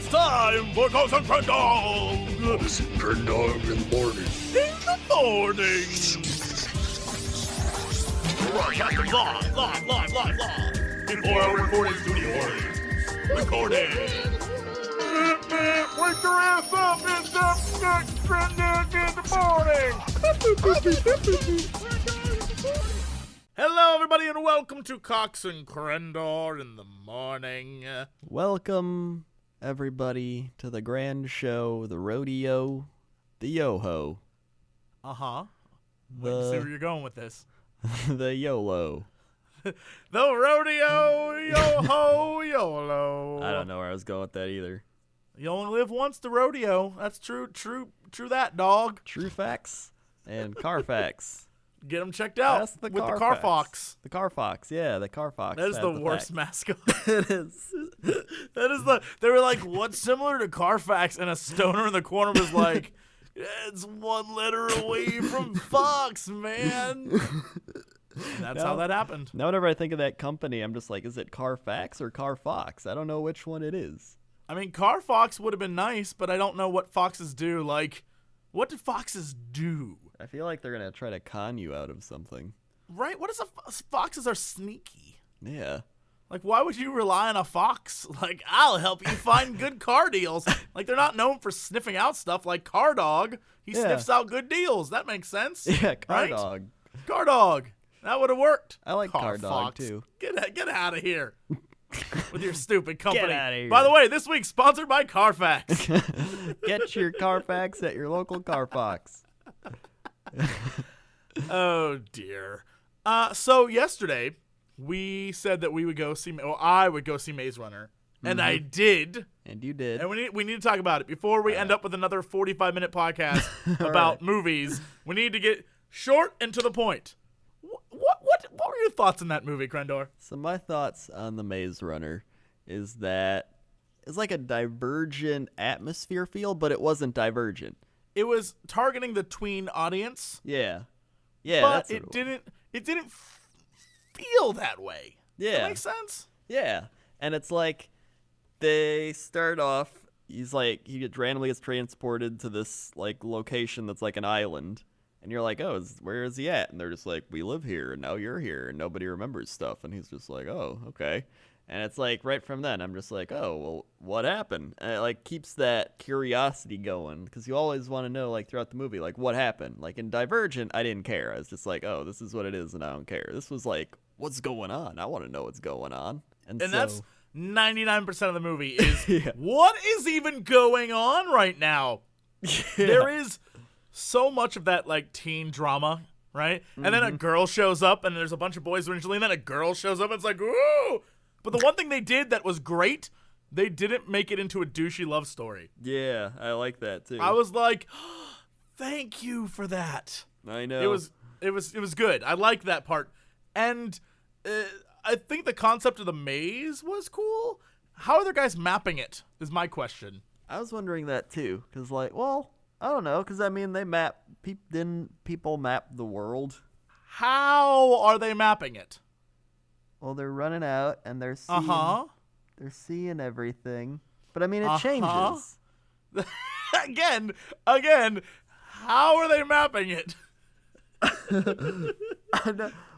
It's time for Cox and Crendor. Crendor In The Morning. In the morning. Broadcasting live. In 4 hour recording studio audience. Recording. Wake your ass up. It's Crendor In The Morning. Hello, everybody, and welcome to Cox and Crendor In The Morning. Welcome, everybody, to the grand show, the rodeo, the yo-ho. Uh-huh. Wait to see where you're going with this. The YOLO. The rodeo, yo-ho, YOLO. I don't know where I was going with that either. You only live once, the rodeo. That's true that, dog. True facts and Carfax. Get them checked out That's the with Carfax. the Car Fox. The Car Fox, yeah, the Car Fox. That is the worst mascot. It is. They were like, what's similar to Carfax? And a stoner in the corner was like, it's one letter away from Fox, man. That's how that happened. Now whenever I think of that company, I'm just like, is it Carfax or Car Fox? I don't know which one it is. I mean, Car Fox would have been nice, but I don't know what foxes do. Like, what do foxes do? I feel like they're going to try to con you out of something. Right? What is foxes are sneaky. Yeah. Like, why would you rely on a fox? Like, I'll help you find good car deals. Like, they're not known for sniffing out stuff like Car Dog. He sniffs out good deals. That makes sense. Yeah, Car right? Dog. Car Dog. That would have worked. I like Car Dog, Fox. too. Get out of here. With your stupid company. Get outta here. By the way, this week sponsored by Carfax. Get your Carfax at your local Car Fox. Oh, dear. So yesterday, we said that we would go see, well, I would go see Maze Runner. And I did. And you did. And we need to talk about it. Before we end up with another 45-minute podcast about movies, we need to get short and to the point. What were your thoughts on that movie, Crendor? So my thoughts on the Maze Runner is that it's like a Divergent atmosphere feel, but it wasn't Divergent. It was targeting the tween audience. Yeah, but that's it didn't feel that way. Yeah, Does that make sense? Yeah, and it's like they start off. He randomly gets transported to this like location that's like an island. And you're like, oh, where is he at? And they're just like, we live here, and now you're here, and nobody remembers stuff. And he's just like, oh, okay. And it's like, right from then, I'm just like, oh, well, what happened? And it, like, keeps that curiosity going, because you always want to know, like, throughout the movie, like, what happened? Like, in Divergent, I didn't care. I was just like, oh, this is what it is, and I don't care. This was like, what's going on? I want to know what's going on. And so, that's 99% of the movie is, what is even going on right now? Yeah. There is so much of that, like, teen drama, right? And then a girl shows up, and there's a bunch of boys originally, and then a girl shows up, and it's like, ooh! But the one thing they did that was great, they didn't make it into a douchey love story. Yeah, I like that, too. I was like, thank you for that. I know. It was good. I liked that part. And I think the concept of the maze was cool. How are the guys mapping it, is my question. I was wondering that, too, because, like, well, I don't know, because, I mean, didn't people map the world? How are they mapping it? Well, they're running out, and they're seeing everything. But, I mean, it changes. Again, how are they mapping it?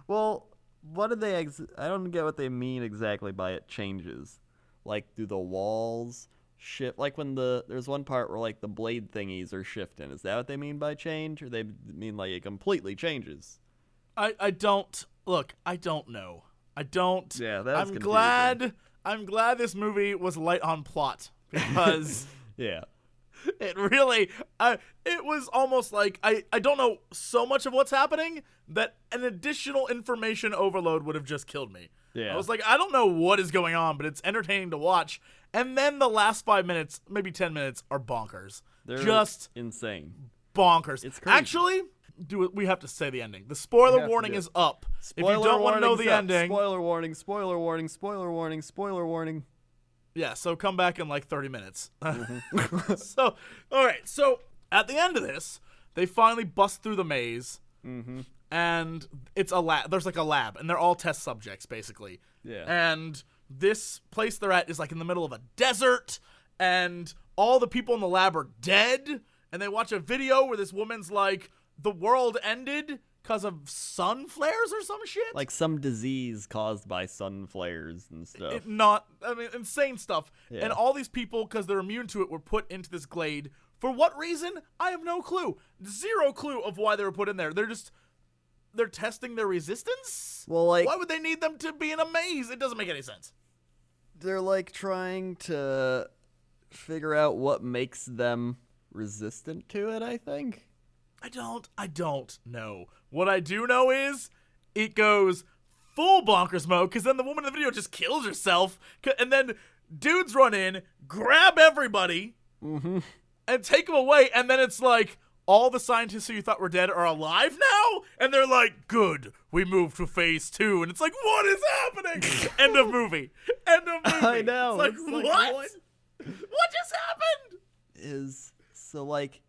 Well, what do they... I don't get what they mean exactly by it changes. Like, do the walls shift? Like, when there's one part where, like, the blade thingies are shifting. Is that what they mean by change? Or they mean, like, it completely changes? I don't... Look, I don't know. I don't... Yeah, that's confusing. I'm glad this movie was light on plot. Because... Yeah. It really... it was almost like... I don't know so much of what's happening that an additional information overload would have just killed me. Yeah. I was like, I don't know what is going on, but it's entertaining to watch. And then the last 5 minutes, maybe 10 minutes, are bonkers. They're just insane. Bonkers. It's crazy. Actually, we have to say the ending. The spoiler warning is up. Spoiler if you don't want to know the up. ending... Spoiler warning, spoiler warning, spoiler warning, spoiler warning. Yeah, so come back in like 30 minutes. So, all right. So at the end of this, they finally bust through the maze. And it's a lab. There's like a lab, and they're all test subjects, basically. Yeah. And this place they're at is like in the middle of a desert, and all the people in the lab are dead, and they watch a video where this woman's like, the world ended because of sun flares or some shit. Like some disease caused by sun flares and stuff. Insane stuff. Yeah. And all these people, because they're immune to it, were put into this glade. For what reason? I have no clue. Zero clue of why they were put in there. They're testing their resistance? Well, like, why would they need them to be in a maze? It doesn't make any sense. they're like trying to figure out what makes them resistant to it, I think. I don't know. What I do know is it goes full bonkers mode, because then the woman in the video just kills herself, and then dudes run in, grab everybody, and take them away, and then it's like, all the scientists who you thought were dead are alive now? And they're like, good, we moved to phase 2. And it's like, what is happening? End of movie. End of movie. I know. It's like, what? What just happened? So, like,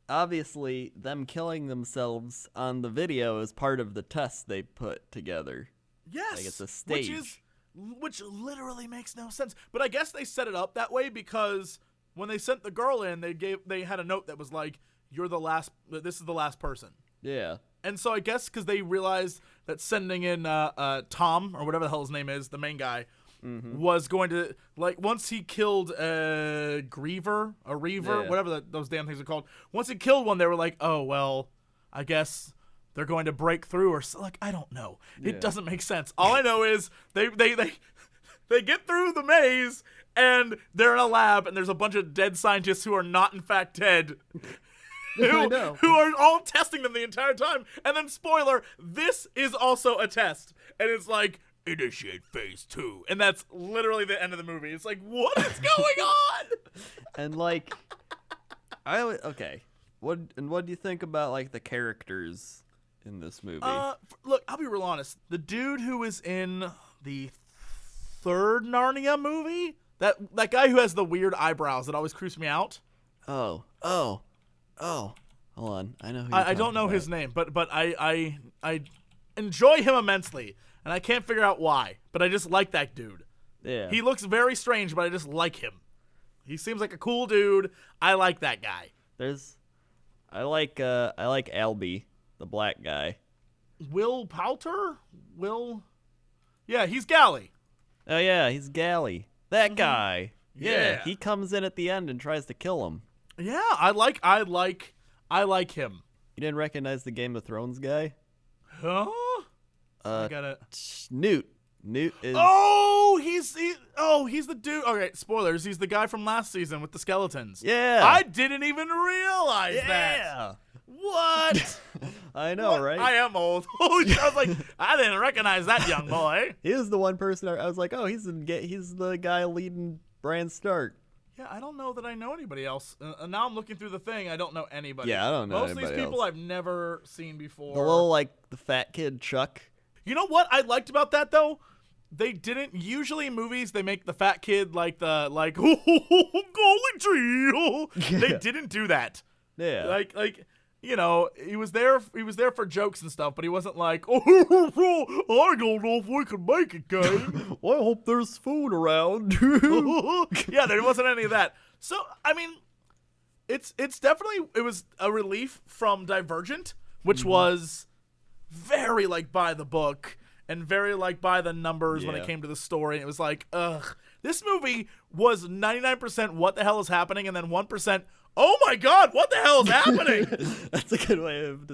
obviously, them killing themselves on the video is part of the test they put together. Yes. Like, it's a stage. Which literally makes no sense. But I guess they set it up that way because when they sent the girl in, they had a note that was like, this is the last person. Yeah. And so I guess because they realized that sending in Tom, or whatever the hell his name is, the main guy, was going to, like, once he killed a Reaver, whatever those damn things are called. Once he killed one, they were like, oh, well, I guess they're going to break through, or so, like, I don't know. It doesn't make sense. All I know is they get through the maze, and they're in a lab, and there's a bunch of dead scientists who are not, in fact, dead. I know. Who are all testing them the entire time. And then, spoiler, this is also a test. And it's like, initiate phase 2. And that's literally the end of the movie. It's like, what is going on? And, like, okay. What do you think about, like, the characters in this movie? Look, I'll be real honest. The dude who was in the third Narnia movie, that guy who has the weird eyebrows that always creeps me out. Oh, hold on. I know who I don't know his name, but I enjoy him immensely, and I can't figure out why. But I just like that dude. Yeah. He looks very strange, but I just like him. He seems like a cool dude. I like that guy. I like Albie, the black guy. Will Poulter? Yeah, he's Gally. Oh yeah, he's Gally. That guy. Yeah. He comes in at the end and tries to kill him. Yeah, I like him. You didn't recognize the Game of Thrones guy? Huh? I got it. Newt. Newt is. Oh, he's the dude. Okay, spoilers. He's the guy from last season with the skeletons. Yeah. I didn't even realize that. Yeah. What? I know, What? right? I am old. Holy shit, I was like, I didn't recognize that young boy. He was the one person I was like, oh, he's the guy leading Bran Stark. Yeah, I don't know that I know anybody else. Now I'm looking through the thing. I don't know anybody. Yeah, I don't know Most of these anybody people else. I've never seen before. The little, like, the fat kid Chuck. You know what I liked about that, though? They didn't, usually in movies, they make the fat kid like, golly gee. They didn't do that. Yeah. Like, you know, he was there for jokes and stuff, but he wasn't like, I don't know if we can make it, gang. Well, I hope there's food around. Yeah, there wasn't any of that. So, I mean, it's definitely, it was a relief from Divergent, which was very, like, by the book and very, like, by the numbers when it came to the story. And it was like, ugh. This movie was 99% what the hell is happening, and then 1%, oh my god, what the hell is happening? That's a good way of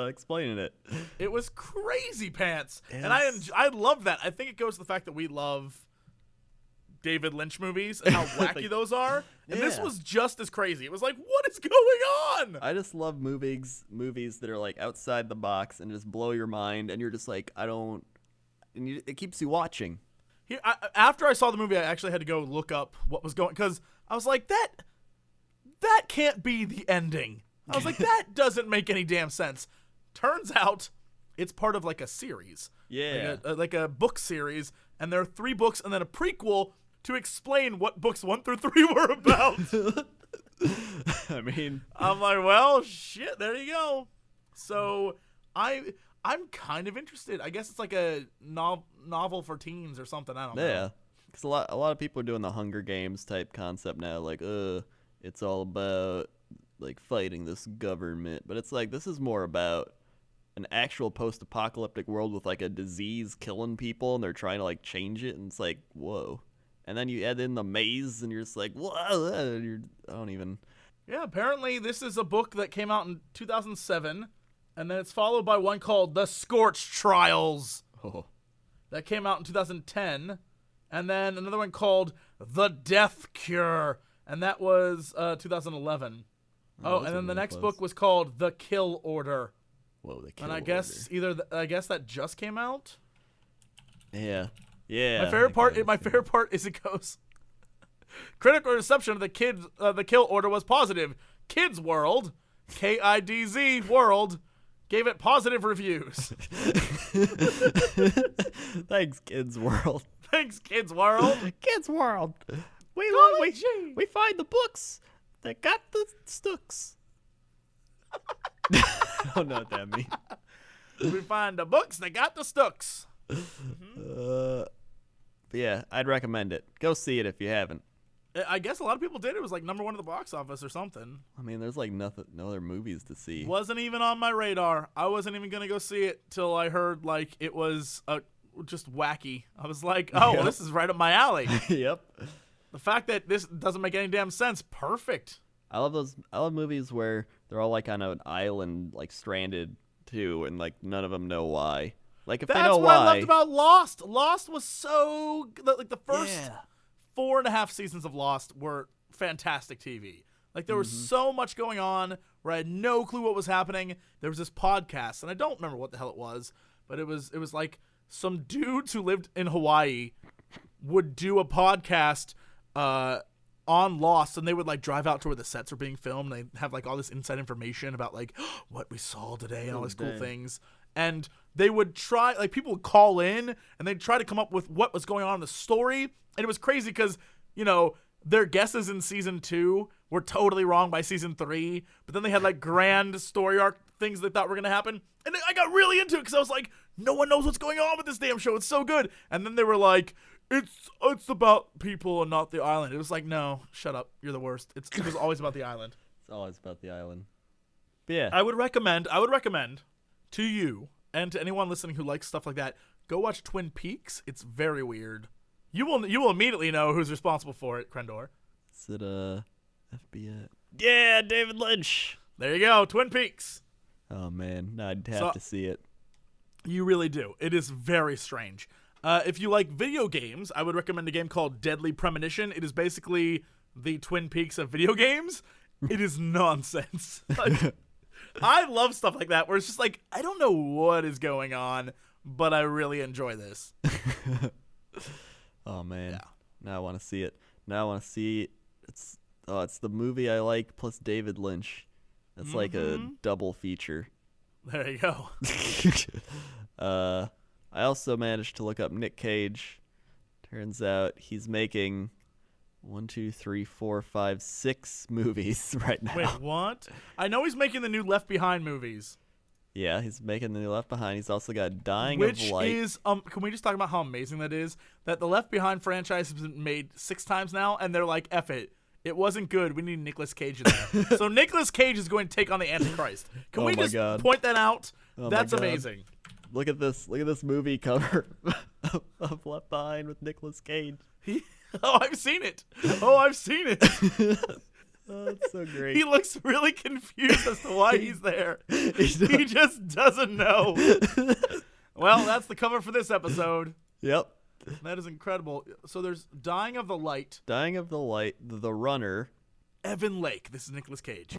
explaining it. It was crazy pants. Yes. And I love that. I think it goes to the fact that we love David Lynch movies and how wacky those are. And this was just as crazy. It was like, what is going on? I just love movies that are like outside the box and just blow your mind, and you're just like, it keeps you watching. Here, after I saw the movie, I actually had to go look up what was going, because I was like, that can't be the ending. I was like, that doesn't make any damn sense. Turns out it's part of like a series. Yeah. Like a book series, and there are 3 books and then a prequel to explain what books 1 through 3 were about. I mean, I'm like, well, shit, there you go. So I'm kind of interested. I guess it's like a novel for teens or something. I don't know. yeah. Because a lot of people are doing the Hunger Games type concept now, like, it's all about like fighting this government, but it's like this is more about an actual post-apocalyptic world with like a disease killing people, and they're trying to like change it, and it's like, whoa. And then you add in the maze, and you're just like, whoa. I don't even. Yeah, apparently this is a book that came out in 2007, and then it's followed by one called The Scorch Trials. Oh. That came out in 2010, and then another one called The Death Cure, and that was 2011. Oh, and then the next book was called The Kill Order. Whoa, The Kill And I Order. guess I guess that just came out. Yeah. Yeah. My favorite part is it goes. Critical reception of the Kill Order was positive. Kids World, KIDZ World, gave it positive reviews. Thanks, Kids World. Thanks, Kids World. Kids World. We find the books that got the stooks. I don't know what that means. We find the books that got the stooks. But yeah, I'd recommend it. Go see it if you haven't. I guess a lot of people did. It was like #1 at the box office or something. I mean, there's like no other movies to see. Wasn't even on my radar. I wasn't even gonna go see it till I heard like it was just wacky. I was like, oh, well, this is right up my alley. Yep. The fact that this doesn't make any damn sense, perfect. I love movies where they're all like on an island, like stranded too, and like none of them know why. Like if they know why. That's what I loved about Lost. Lost was so like the first 4.5 seasons of Lost were fantastic TV. Like there was so much going on where I had no clue what was happening. There was this podcast, and I don't remember what the hell it was, but it was like some dudes who lived in Hawaii would do a podcast on Lost, and they would like drive out to where the sets are being filmed. And they have like all this inside information about like what we saw today and all these cool things. And they would try, like people would call in and they'd try to come up with what was going on in the story. And it was crazy because, you know, their guesses in season 2 were totally wrong by season 3. But then they had like grand story arc things they thought were going to happen. And I got really into it because I was like, no one knows what's going on with this damn show. It's so good. And then they were like, it's about people and not the island. It was like, no, shut up. You're the worst. It was always about the island. It's always about the island. But yeah. I would recommend to you and to anyone listening who likes stuff like that, go watch Twin Peaks. It's very weird. You will immediately know who's responsible for it, Crendor. Is it FBI? Yeah, David Lynch. There you go, Twin Peaks. Oh man, I'd have to see it. You really do. It is very strange. If you like video games, I would recommend a game called Deadly Premonition. It is basically the Twin Peaks of video games. It is nonsense. Like, I love stuff like that where it's just like, I don't know what is going on, but I really enjoy this. Oh man. Yeah. Now I want to see it. Now I want to see it's the movie I like plus David Lynch. It's like a double feature. There you go. I also managed to look up Nick Cage. Turns out he's making 6 movies right now. Wait, what? I know he's making the new Left Behind movies. Yeah, he's making the new Left Behind. He's also got Dying Which of Light. is, can we just talk about how amazing that is? That the Left Behind franchise has been made 6 times now, and they're like, F it. It wasn't good. We need Nicolas Cage in there. So Nicolas Cage is going to take on the Antichrist. Can we just point that out? Oh That's my God. amazing. Look at this movie cover of Left Behind with Nicolas Cage. Oh, I've seen it. Oh, That's so great. He looks really confused as to why he's there. He just doesn't know. Well, that's the cover for this episode. Yep. That is incredible. So there's Dying of the Light. Dying of the Light, The Runner. Evan Lake. This is Nicolas Cage.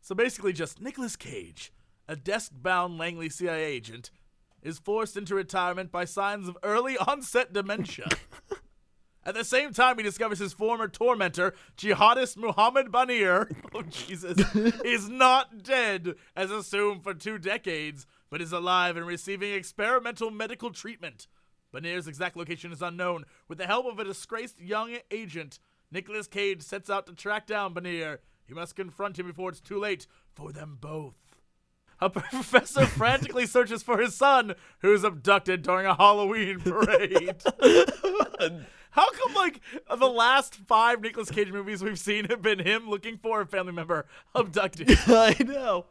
So basically just Nicolas Cage, a desk-bound Langley CIA agent, is forced into retirement by signs of early onset dementia. At the same time, he discovers his former tormentor, jihadist Muhammad Banir, oh Jesus, is not dead, as assumed for 2 decades, but is alive and receiving experimental medical treatment. Banir's exact location is unknown. With the help of a disgraced young agent, Nicolas Cage sets out to track down Banir. He must confront him before it's too late for them both. A professor frantically searches for his son, who is abducted during a Halloween parade. How come, like, the last 5 Nicolas Cage movies we've seen have been him looking for a family member abducted? I know.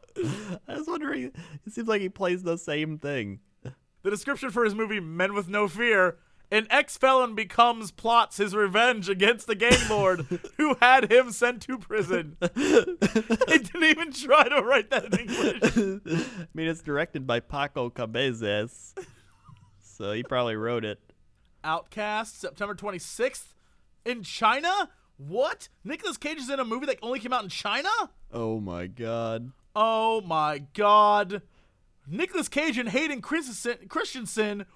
I was wondering. It seems like he plays the same thing. The description for his movie, Men with No Fear: an ex-felon plots his revenge against the gang lord who had him sent to prison. They didn't even try to write that in English. I mean, it's directed by Paco Cabezas, so he probably wrote it. Outcast, September 26th. In China? What? Nicolas Cage is in a movie that only came out in China? Oh my god. Oh my god. Nicolas Cage and Hayden Christensen.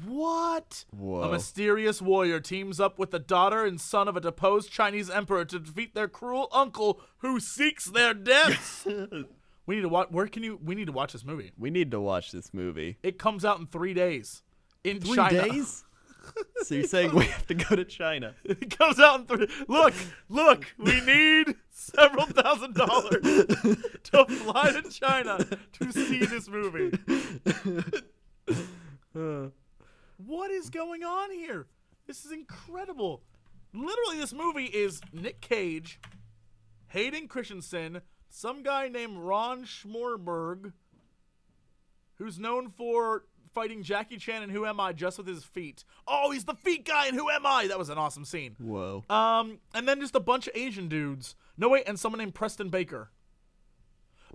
What? Whoa. A mysterious warrior teams up with the daughter and son of a deposed Chinese emperor to defeat their cruel uncle who seeks their deaths. We need to watch. We need to watch this movie. We need to watch this movie. It comes out in 3 days. In 3 China. days? So you're saying we have to go to China? It comes out in 3. Look. We need several $1,000s to fly to China to see this movie. What is going on here? This is incredible. Literally, this movie is Nick Cage, Hayden Christensen, some guy named Ron Schmorberg, who's known for fighting Jackie Chan in Who Am I just with his feet. Oh, he's the feet guy in Who Am I? That was an awesome scene. Whoa. And then just a bunch of Asian dudes. No, wait, and someone named Preston Baker.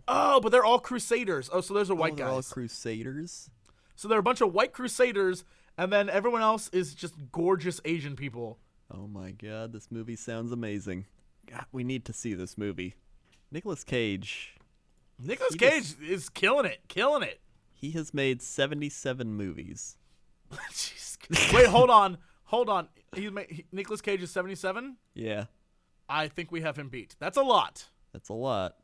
Oh, but they're all crusaders. Oh, so there's a white they're guys. all crusaders? So they're a bunch of white crusaders, and then everyone else is just gorgeous Asian people. Oh my god, this movie sounds amazing. God, we need to see this movie. Nicolas Cage. Nicolas Cage is killing it. He has made 77 movies. Jeez. Wait, hold on. Nicolas Cage is 77? Yeah, I think we have him beat. That's a lot. that's a lot.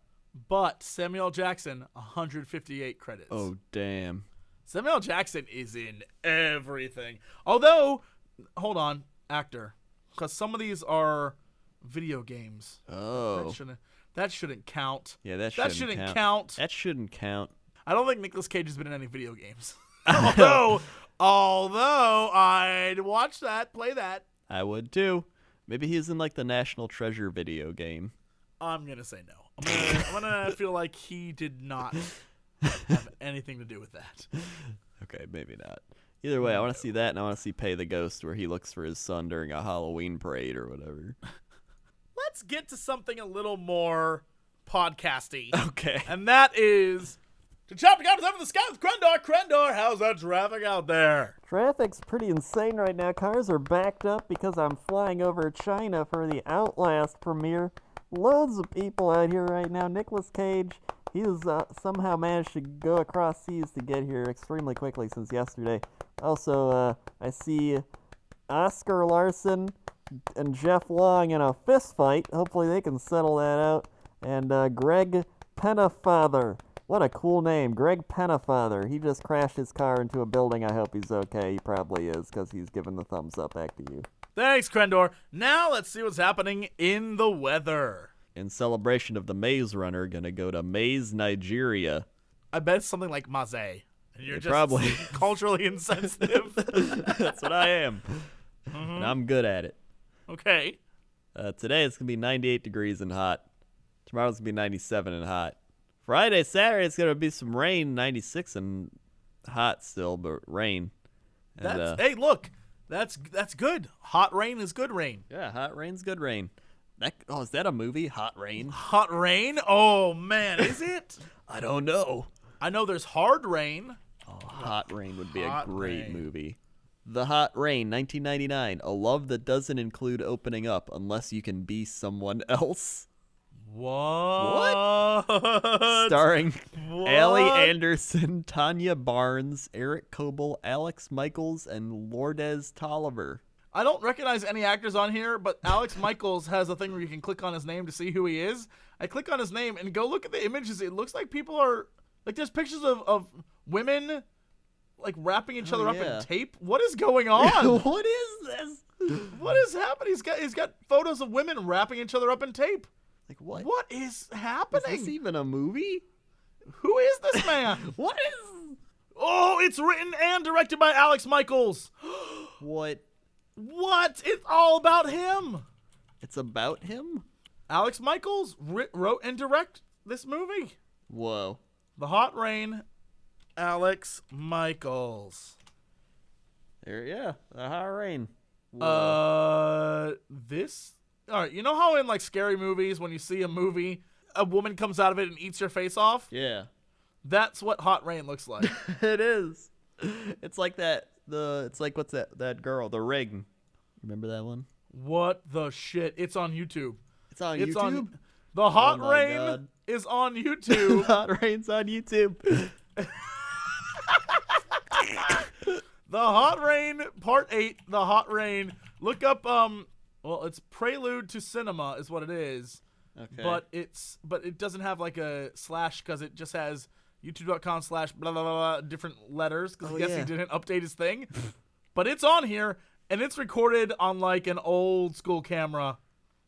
But Samuel L. Jackson, 158 credits. Oh, damn. Samuel L. Jackson is in everything. Although, hold on, actor. Because some of these are video games. Oh. That shouldn't count. Yeah, that shouldn't count. That shouldn't count. I don't think Nicolas Cage has been in any video games. although I'd watch that, play that. I would too. Maybe he's in like the National Treasure video game. I'm going to say no. I'm gonna feel like he did not have anything to do with that. Okay, maybe not. Either way, I want to see that, and I want to see Pay the Ghost, where he looks for his son during a Halloween parade or whatever. Let's get to something a little more podcasty. Okay. And that is to chop the up in the sky with Crendor. Crendor, how's that traffic out there? Traffic's pretty insane right now. Cars are backed up because I'm flying over China for the Outlast premiere. Loads of people out here right now. Nicolas Cage, he's somehow managed to go across seas to get here extremely quickly since yesterday. Also, I see Oscar Larson and Jeff Long in a fist fight. Hopefully they can settle that out. And Greg Pennefather. What a cool name. Greg Pennefather. He just crashed his car into a building. I hope he's okay. He probably is, because he's giving the thumbs up back to you. Thanks, Crendor. Now let's see what's happening in the weather. In celebration of the Maze Runner, gonna go to Maze, Nigeria. I bet it's something like Maze. And you're just probably culturally insensitive. That's what I am. And I'm good at it. Okay. Today it's gonna be 98 degrees and hot. Tomorrow's gonna be 97 and hot. Friday, Saturday, it's gonna be some rain, 96 and hot still, but rain. And, Hey, look. That's good. Hot rain is good rain. yeah, hot rain's good rain. Is that a movie? Hot Rain? Hot rain? Oh, man. Is it? I don't know. I know there's hard rain. Oh, Hot Rain would be Hot a great Rain. movie. The Hot Rain, 1999. A love that doesn't include opening up unless you can be someone else. What? Starring What? Allie Anderson, Tanya Barnes, Eric Coble, Alex Michaels, and Lourdes Tolliver. I don't recognize any actors on here, but Alex Michaels has a thing where you can click on his name to see who he is. I click on his name and go look at the images. It looks like people are like there's pictures of women like wrapping each other up yeah. in tape. What is going on? What is this? What is happening? He's got photos of women wrapping each other up in tape. Like what? What is Is happening? this even a movie? Who is this man? What is? Oh, it's written and directed by Alex Michaels. What? What? It's all about him. It's about him? Alex Michaels wrote and directed this movie. Whoa. The Hot Rain, Alex Michaels. The Hot Rain. This. All right, you know how in like scary movies, when you see a movie, a woman comes out of it and eats your face off? Yeah. That's what Hot Rain looks like. It is. It's like that. It's like, what's that girl? The Ring. Remember that one? What the shit? It's on YouTube. It's on YouTube? The Hot Oh my Rain God. is on YouTube. Hot Rain's on YouTube. The Hot Rain, Part 8, The Hot Rain. Look up, well, it's Prelude to Cinema is what it is. Okay. But it doesn't have like a slash because it just has youtube.com/blah, blah, blah, blah, different letters because I guess he didn't update his thing. But it's on here, and it's recorded on like an old school camera.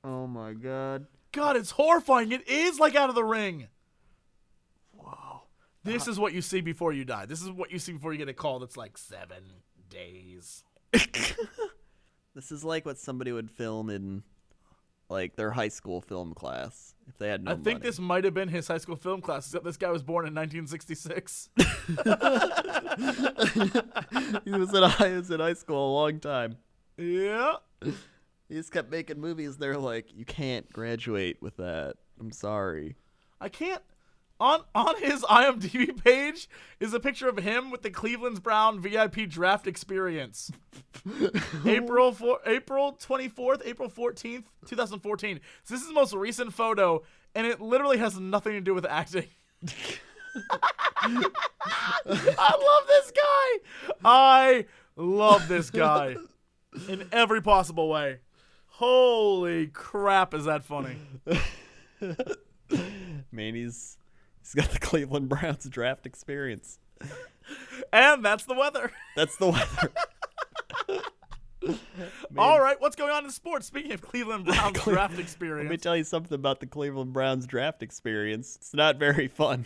Oh my God. God, it's horrifying. It is like Out of the Ring. Whoa. This is what you see before you die. This is what you see before you get a call that's like 7 days. This is like what somebody would film in like their high school film class if they had no money. I think this might have been his high school film class, except this guy was born in 1966. He was in high school a long time. Yeah. He just kept making movies. They're like, you can't graduate with that. I'm sorry. I can't. On his IMDb page is a picture of him with the Cleveland Brown VIP draft experience. April 24th, April 14th, 2014. So this is the most recent photo, and it literally has nothing to do with acting. I love this guy. I love this guy in every possible way. Holy crap, is that funny? Man, he's got the Cleveland Browns draft experience. And that's the weather. That's the weather. All right, what's going on in sports? Speaking of Cleveland Browns draft experience. Let me tell you something about the Cleveland Browns draft experience. It's not very fun.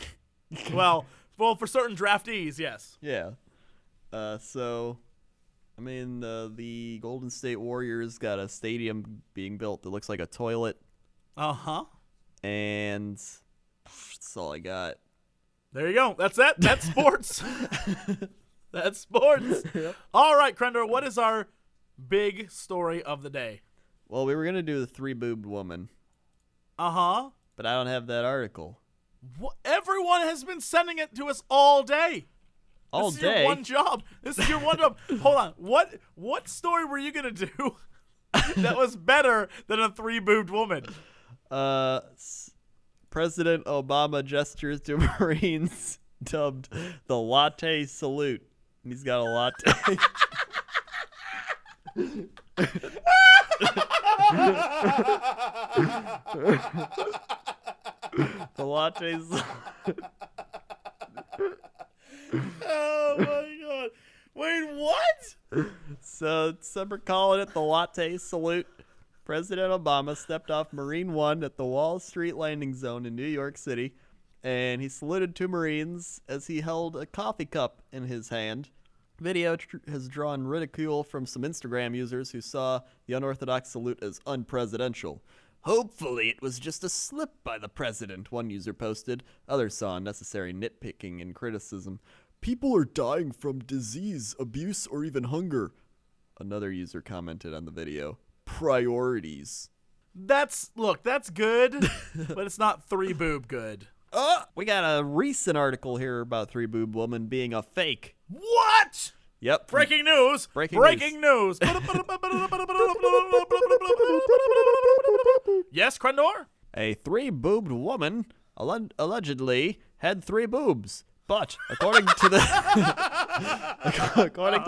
well, for certain draftees, yes. Yeah. The Golden State Warriors got a stadium being built that looks like a toilet. Uh-huh. And that's all I got. There you go. That's it. That's sports. That's sports. Yep. All right, Crendor, what is our big story of the day? Well, we were going to do the three-boobed woman. Uh-huh. But I don't have that article. Everyone has been sending it to us all day. All this is day? Your one job. This is your one job. Hold on. What story were you going to do that was better than a three-boobed woman? President Obama gestures to Marines dubbed the latte salute. And he's got a latte. The latte Oh my God. Wait, what? So some are calling it the latte salute. President Obama stepped off Marine One at the Wall Street landing zone in New York City, and he saluted two Marines as he held a coffee cup in his hand. Video has drawn ridicule from some Instagram users who saw the unorthodox salute as unpresidential. Hopefully it was just a slip by the president, one user posted. Others saw unnecessary nitpicking and criticism. People are dying from disease, abuse, or even hunger. Another user commented on the video. Priorities. That's good, but it's not three boob good. We got a recent article here about Three Boob Woman being a fake. What? Yep. Breaking news. Breaking news. Yes, Crendor? A three-boobed woman allegedly had three boobs. But according to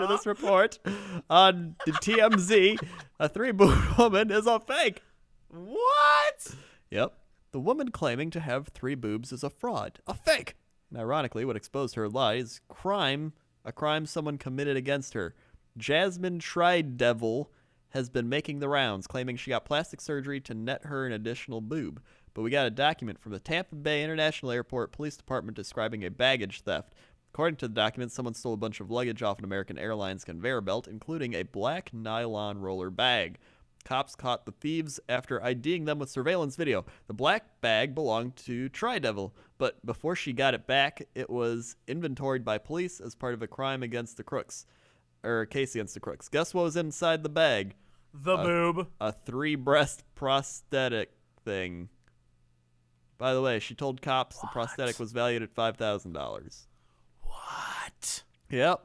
this report on the TMZ, a three-boobed woman is a fake. What? Yep. The woman claiming to have three boobs is a fraud, a fake. And ironically, what exposed her lie is a crime someone committed against her. Jasmine Tridevil has been making the rounds, claiming she got plastic surgery to net her an additional boob. But we got a document from the Tampa Bay International Airport Police Department describing a baggage theft. According to the documents, someone stole a bunch of luggage off an American Airlines conveyor belt, including a black nylon roller bag. Cops caught the thieves after IDing them with surveillance video. The black bag belonged to Triboob, but before she got it back, it was inventoried by police as part of a crime against the crooks. Or case against the crooks. Guess what was inside the bag? The boob. A 3-breast prosthetic thing. By the way, she told cops the prosthetic was valued at $5,000. What? Yep.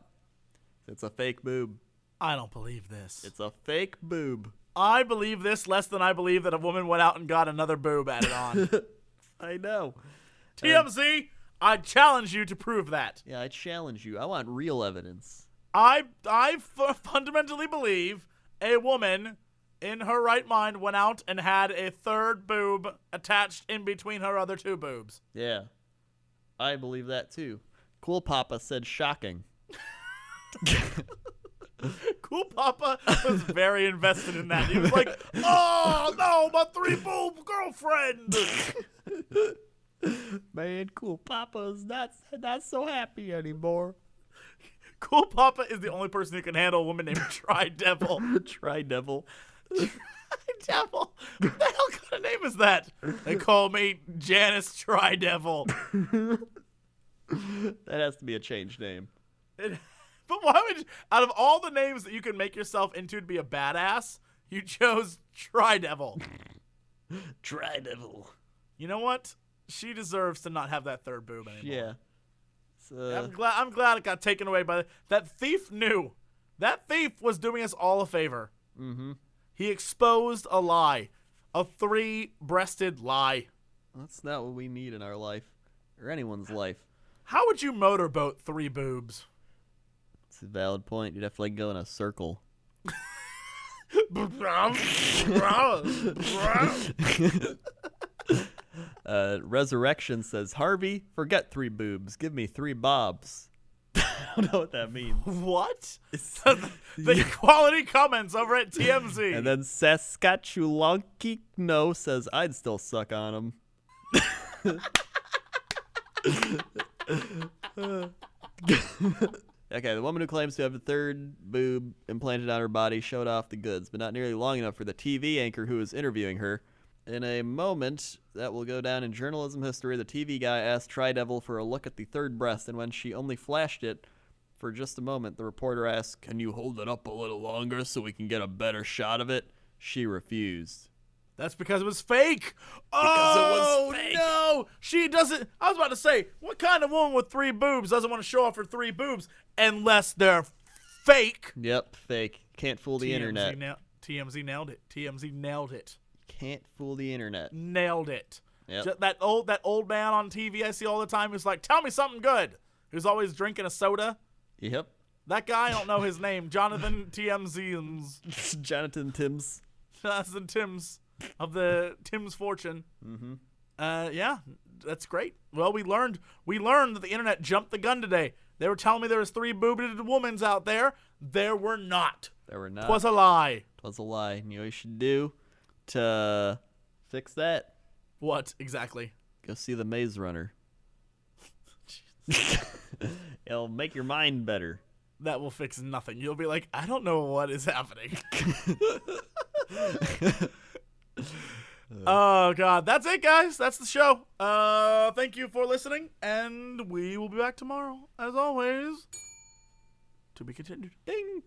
It's a fake boob. I don't believe this. It's a fake boob. I believe this less than I believe that a woman went out and got another boob added on. I know. TMZ, I challenge you to prove that. Yeah, I challenge you. I want real evidence. I fundamentally believe a woman in her right mind went out and had a third boob attached in between her other 2 boobs. Yeah. I believe that too. Cool Papa said shocking. Cool Papa was very invested in that. He was like, oh, no, my 3-boob girlfriend. Man, Cool Papa's not so happy anymore. Cool Papa is the only person who can handle a woman named Tri-Devil. Tri-Devil. Tri-Devil? What the hell kind of name is that? They call me Janice Tri-Devil. That has to be a changed name. But why would you, out of all the names that you can make yourself into to be a badass, you chose Tri-Devil. Tri-Devil. You know what? She deserves to not have that third boob anymore. Yeah. I'm glad it got taken away by that thief knew. That thief was doing us all a favor. Mm-hmm. He exposed a lie. A 3-breasted lie. That's not what we need in our life. Or anyone's life. How would you motorboat 3 boobs? It's a valid point. You'd have to go in a circle. Resurrection says, Harvey, forget 3 boobs. Give me 3 bobs. I don't know what that means. What? The equality comments over at TMZ. And then Saskatchewan says, I'd still suck on him. Okay, the woman who claims to have a third boob implanted on her body showed off the goods, but not nearly long enough for the TV anchor who was interviewing her. In a moment that will go down in journalism history, the TV guy asked Tri-Devil for a look at the third breast, and when she only flashed it for just a moment, the reporter asked, "Can you hold it up a little longer so we can get a better shot of it?" She refused. That's because it was fake. Because it was fake. No, she doesn't. I was about to say, what kind of woman with 3 boobs doesn't want to show off her 3 boobs unless they're fake? Yep, fake. Can't fool the internet. TMZ nailed it. TMZ nailed it. Can't fool the internet. Nailed it. Yep. That old man on TV I see all the time who's like, tell me something good. Who's always drinking a soda. Yep. That guy, I don't know his name. Jonathan TMZ. Jonathan Timms. Jonathan Timms of the Tim's Fortune. Mm-hmm. Yeah, that's great. Well, we learned that the internet jumped the gun today. They were telling me there was 3 boobed womans out there. There were not. There were not. 'Twas a lie. 'Twas a lie. You know what you should do to fix that? What exactly? Go see The Maze Runner. It'll make your mind better. That will fix nothing. You'll be like, I don't know what is happening. Oh, God. That's it, guys. That's the show. Thank you for listening, and we will be back tomorrow, as always. To be continued. Ding!